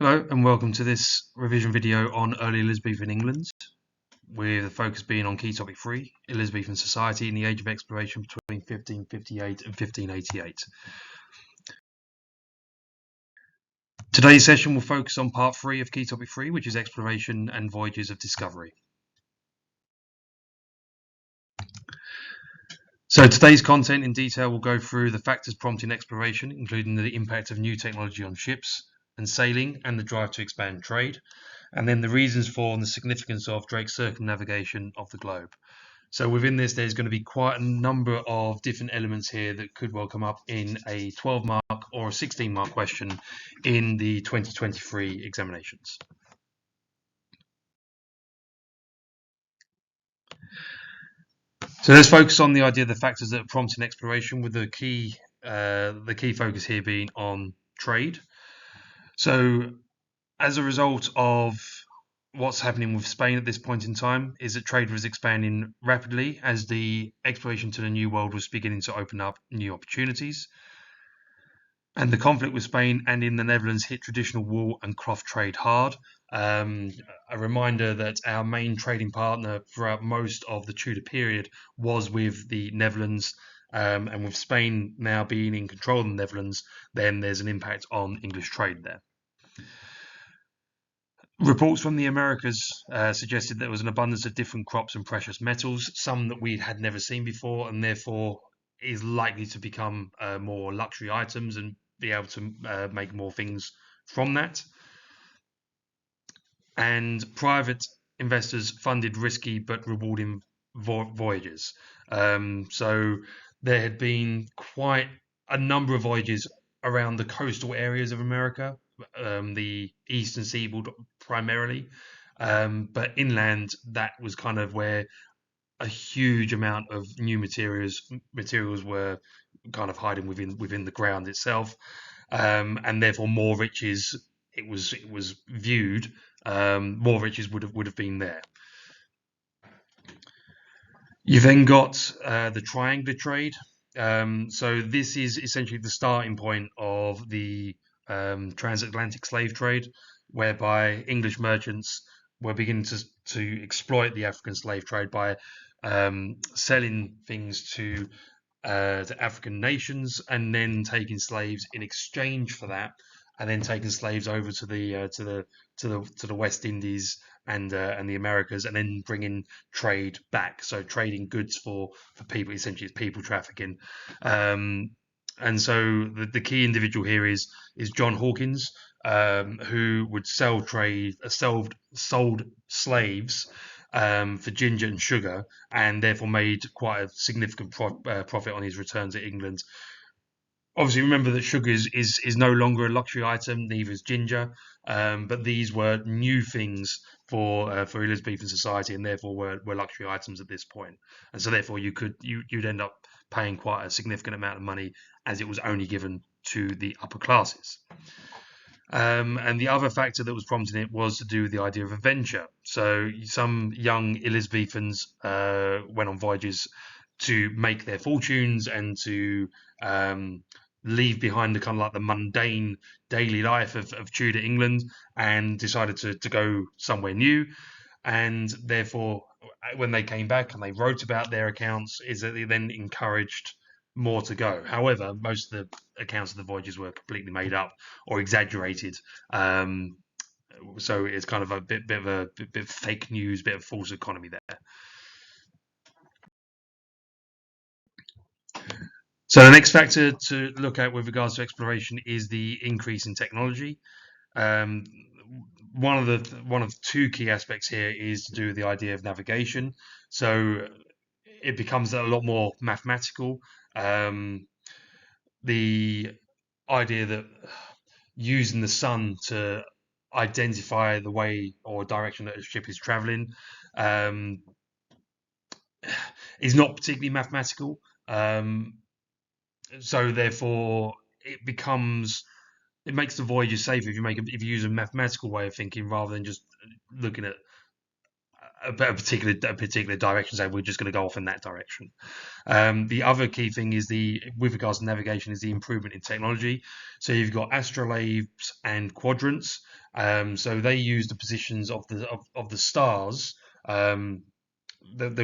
Hello and welcome to this revision video on early Elizabethan England, with the focus being on key topic 3, Elizabethan society in the age of exploration between 1558 and 1588. Today's session will focus on part 3 of key topic 3, which is exploration and voyages of discovery. So today's content in detail will go through the factors prompting exploration, including the impact of new technology on ships and sailing and the drive to expand trade, and then the reasons for and the significance of Drake's circumnavigation of the globe. So within this, there's going to be quite a number of different elements here that could well come up in a 12 mark or a 16 mark question in the 2023 examinations. So let's focus on the idea of the factors that are prompting exploration, with the key focus here being on trade. So as a result of what's happening with Spain at this point in time, is that trade was expanding rapidly as the exploration to the New World was beginning to open up new opportunities. And the conflict with Spain and in the Netherlands hit traditional wool and cloth trade hard. A reminder that our main trading partner throughout most of the Tudor period was with the Netherlands, and with Spain now being in control of the Netherlands, then there's an impact on English trade there. Reports from the Americas suggested there was an abundance of different crops and precious metals, some that we had never seen before, and therefore is likely to become more luxury items and be able to make more things from that. And private investors funded risky but rewarding voyages. So there had been quite a number of voyages around the coastal areas of America, the eastern seaboard primarily, but inland, that was kind of where a huge amount of new materials were kind of hiding within the ground itself, and therefore more riches. It was viewed, more riches would have been there. You then got the triangular trade. So this is essentially the starting point of the transatlantic slave trade, whereby English merchants were beginning to exploit the African slave trade by selling things to African nations and then taking slaves in exchange for that, and then taking slaves over to the West Indies and the Americas, and then bringing trade back. So trading goods for people, essentially it's people trafficking. And so the key individual here is John Hawkins, who would sold slaves for ginger and sugar, and therefore made quite a significant profit on his return to England. Obviously, remember that sugar is no longer a luxury item, neither is ginger, but these were new things for Elizabethan society, and therefore were luxury items at this point. And so therefore you'd end up paying quite a significant amount of money, as it was only given to the upper classes. And the other factor that was prompting it was to do with the idea of adventure. So some young Elizabethans went on voyages to make their fortunes and to leave behind the kind of like the mundane daily life of Tudor England, and decided to go somewhere new. And therefore, when they came back and they wrote about their accounts, is that they then encouraged more to go. However, most of the accounts of the voyages were completely made up or exaggerated. So it's kind of a bit of fake news, bit of false economy there. So the next factor to look at with regards to exploration is the increase in technology. One of the two key aspects here is to do with the idea of navigation. So it becomes a lot more mathematical. The idea that using the sun to identify the way or direction that a ship is traveling is not particularly mathematical. So therefore, it makes the voyages safer if you use a mathematical way of thinking rather than just looking at a particular direction. Say we're just going to go off in that direction. The other key thing is with regards to navigation, is the improvement in technology. So you've got astrolabes and quadrants. So they use the positions of the stars. There'll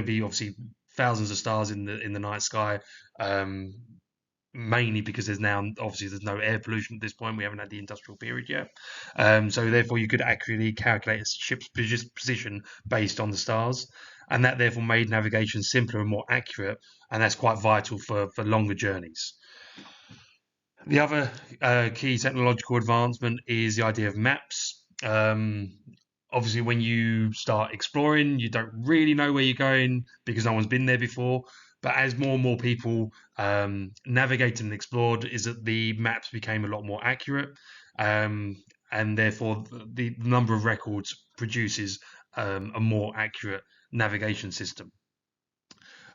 be obviously thousands of stars in the night sky. Um, Mainly because there's no air pollution at this point. We haven't had the industrial period yet. So therefore you could accurately calculate a ship's position based on the stars, and that therefore made navigation simpler and more accurate, and that's quite vital for longer journeys. The other key technological advancement is the idea of maps. Obviously, when you start exploring, you don't really know where you're going because no one's been there before. But as more and more people navigated and explored, is that the maps became a lot more accurate, and therefore the number of records produces a more accurate navigation system.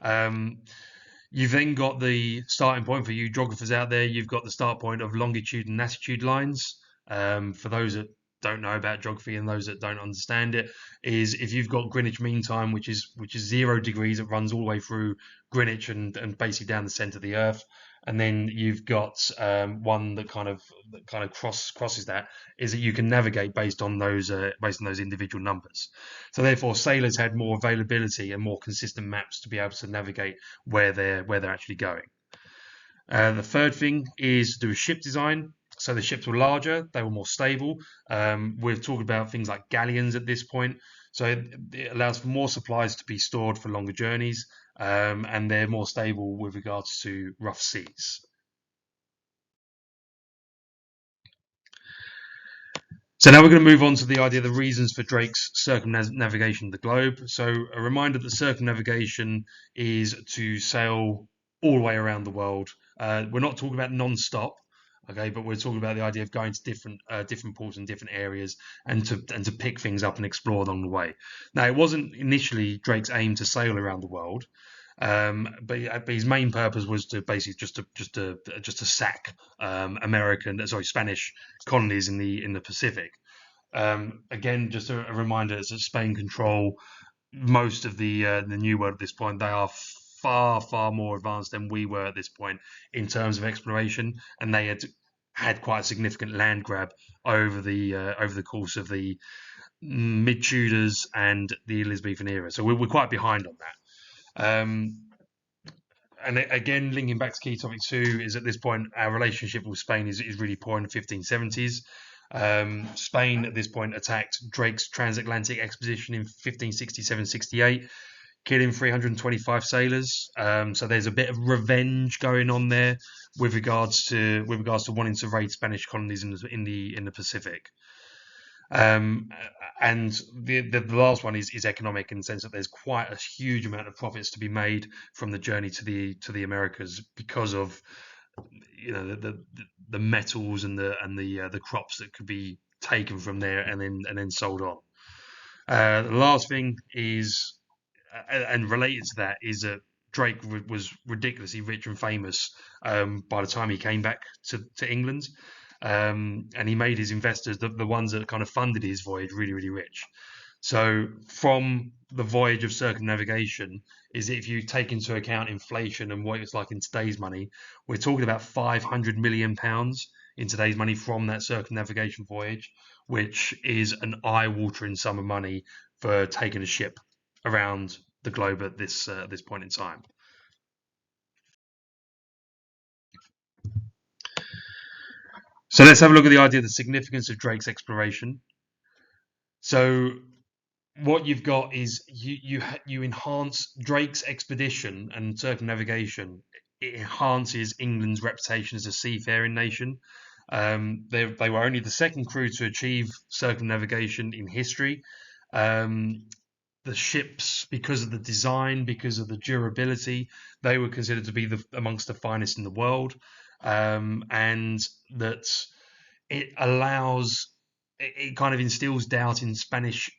You've then got the starting point for you geographers out there. You've got the start point of longitude and latitude lines. For those that don't know about geography and those that don't understand it, is if you've got Greenwich Mean Time, which is 0 degrees, it runs all the way through Greenwich and basically down the centre of the Earth, and then you've got one that kind of crosses that, is that you can navigate based on those individual numbers. So therefore, sailors had more availability and more consistent maps to be able to navigate where they're actually going. The third thing is to do with ship design. So the ships were larger, they were more stable. We're talking about things like galleons at this point. So it allows for more supplies to be stored for longer journeys, and they're more stable with regards to rough seas. So now we're going to move on to the idea of the reasons for Drake's circumnavigation of the globe. So a reminder that circumnavigation is to sail all the way around the world. We're not talking about non-stop, okay, but we're talking about the idea of going to different ports in different areas and to pick things up and explore along the way. Now, it wasn't initially Drake's aim to sail around the world. But his main purpose was to basically just to sack Spanish colonies in the Pacific. Again, just a reminder that Spain control most of the New World at this point. They are far more advanced than we were at this point in terms of exploration, and they had quite a significant land grab over the course of the mid Tudors and the Elizabethan era. So we're quite behind on that. And again, linking back to KT3.3, is at this point our relationship with Spain is really poor in the 1570s. Spain at this point attacked Drake's transatlantic expedition in 1567-68, killing 325 sailors. So there's a bit of revenge going on there with regards to wanting to raid Spanish colonies in the Pacific. And the last one is economic, in the sense that there's quite a huge amount of profits to be made from the journey to the Americas because of the metals and the crops that could be taken from there and then sold on. The last thing is, and related to that, is that Drake was ridiculously rich and famous by the time he came back to England. And he made his investors, the ones that kind of funded his voyage, really rich. So from the voyage of circumnavigation, is if you take into account inflation and what it's like in today's money, we're talking about £500 million in today's money from that circumnavigation voyage, which is an eye-watering sum of money for taking a ship around the globe at this point in time. So let's have a look at the idea of the significance of Drake's exploration. So what you've got is you enhance Drake's expedition and circumnavigation. It enhances England's reputation as a seafaring nation. They were only the second crew to achieve circumnavigation in history. The ships, because of the design, because of the durability, they were considered to be amongst the finest in the world, and that it kind of instills doubt in Spanish,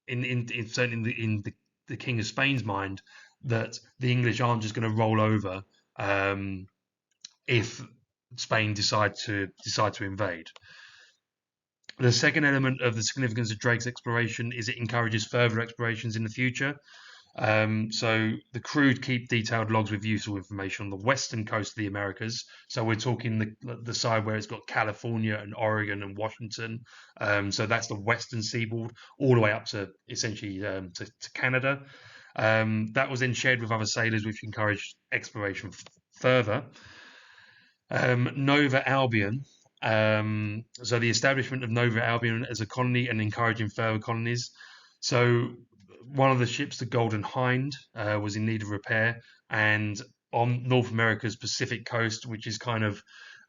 certainly in the King of Spain's mind, that the English aren't just going to roll over if Spain decide to invade. The second element of the significance of Drake's exploration is it encourages further explorations in the future. So the crew keep detailed logs with useful information on the western coast of the Americas. So we're talking the side where it's got California and Oregon and Washington. So that's the western seaboard, all the way up to essentially to Canada. That was then shared with other sailors, which encouraged exploration further. Nova Albion. So the establishment of Nova Albion as a colony and encouraging further colonies. So one of the ships, the Golden Hind, was in need of repair, and on North America's Pacific coast, which is kind of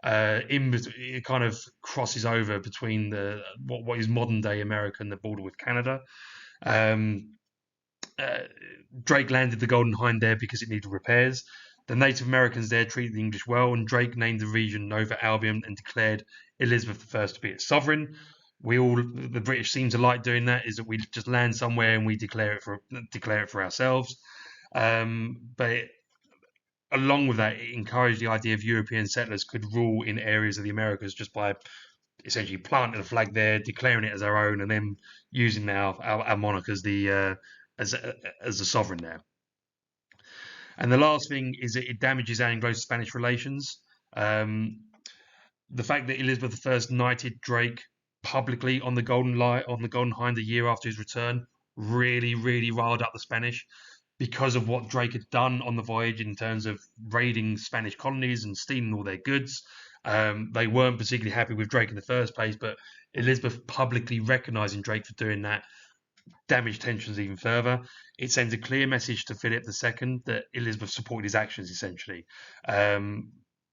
it kind of crosses over between what is modern day America and the border with Canada. Um, Drake landed the Golden Hind there because it needed repairs. The Native Americans there treated the English well, and Drake named the region Nova Albion and declared Elizabeth I to be its sovereign. The British seem to like doing that. Is that we just land somewhere and we declare it for ourselves. But along with that, it encouraged the idea of European settlers could rule in areas of the Americas just by essentially planting a flag there, declaring it as our own, and then using our monarch as the as a sovereign there. And the last thing is that it damages Anglo-Spanish relations. The fact that Elizabeth I knighted Drake publicly on the Golden Hind a year after his return really, really riled up the Spanish because of what Drake had done on the voyage in terms of raiding Spanish colonies and stealing all their goods. They weren't particularly happy with Drake in the first place, but Elizabeth publicly recognising Drake for doing that damaged tensions even further. It sends a clear message to Philip II that Elizabeth supported his actions, essentially.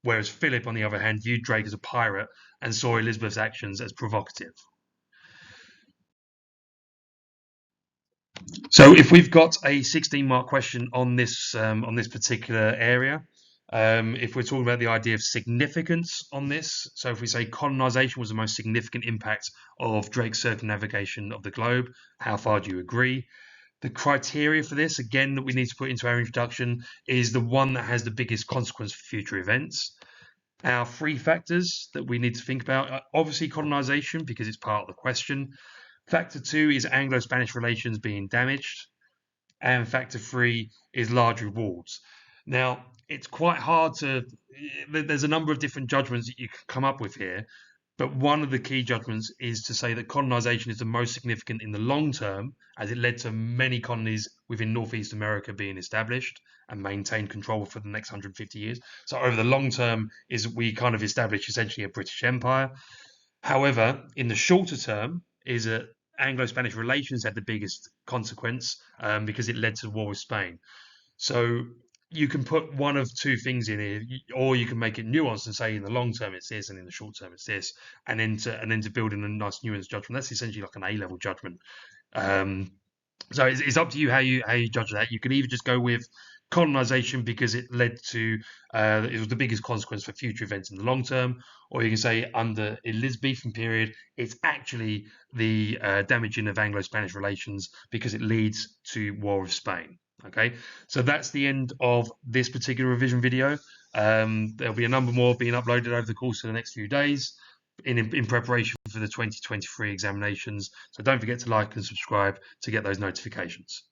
Whereas Philip, on the other hand, viewed Drake as a pirate and saw Elizabeth's actions as provocative. So, if we've got a 16-mark question on this particular area, if we're talking about the idea of significance on this, so if we say colonization was the most significant impact of Drake's circumnavigation of the globe, how far do you agree? The criteria for this, again, that we need to put into our introduction is the one that has the biggest consequence for future events. Our three factors that we need to think about are obviously colonization, because it's part of the question. Factor 2 is Anglo-Spanish relations being damaged. And factor 3 is large rewards. Now, it's quite hard there's a number of different judgments that you can come up with here, but one of the key judgments is to say that colonization is the most significant in the long term, as it led to many colonies within Northeast America being established and maintained control for the next 150 years. So over the long term is we kind of establish essentially a British Empire. However, in the shorter term is that Anglo-Spanish relations had the biggest consequence because it led to the war with Spain. So you can put one of two things in here, or you can make it nuanced and say in the long term it's this, and in the short term it's this, and then to build in a nice nuanced judgment. That's essentially like an A-level judgment. So it's up to you how you judge that. You can either just go with colonization because it led to it was the biggest consequence for future events in the long term, or you can say under Elizabethan period it's actually the damaging of Anglo-Spanish relations because it leads to War of Spain. Okay, so that's the end of this particular revision video. There'll be a number more being uploaded over the course of the next few days in preparation for the 2023 examinations. So don't forget to like and subscribe to get those notifications.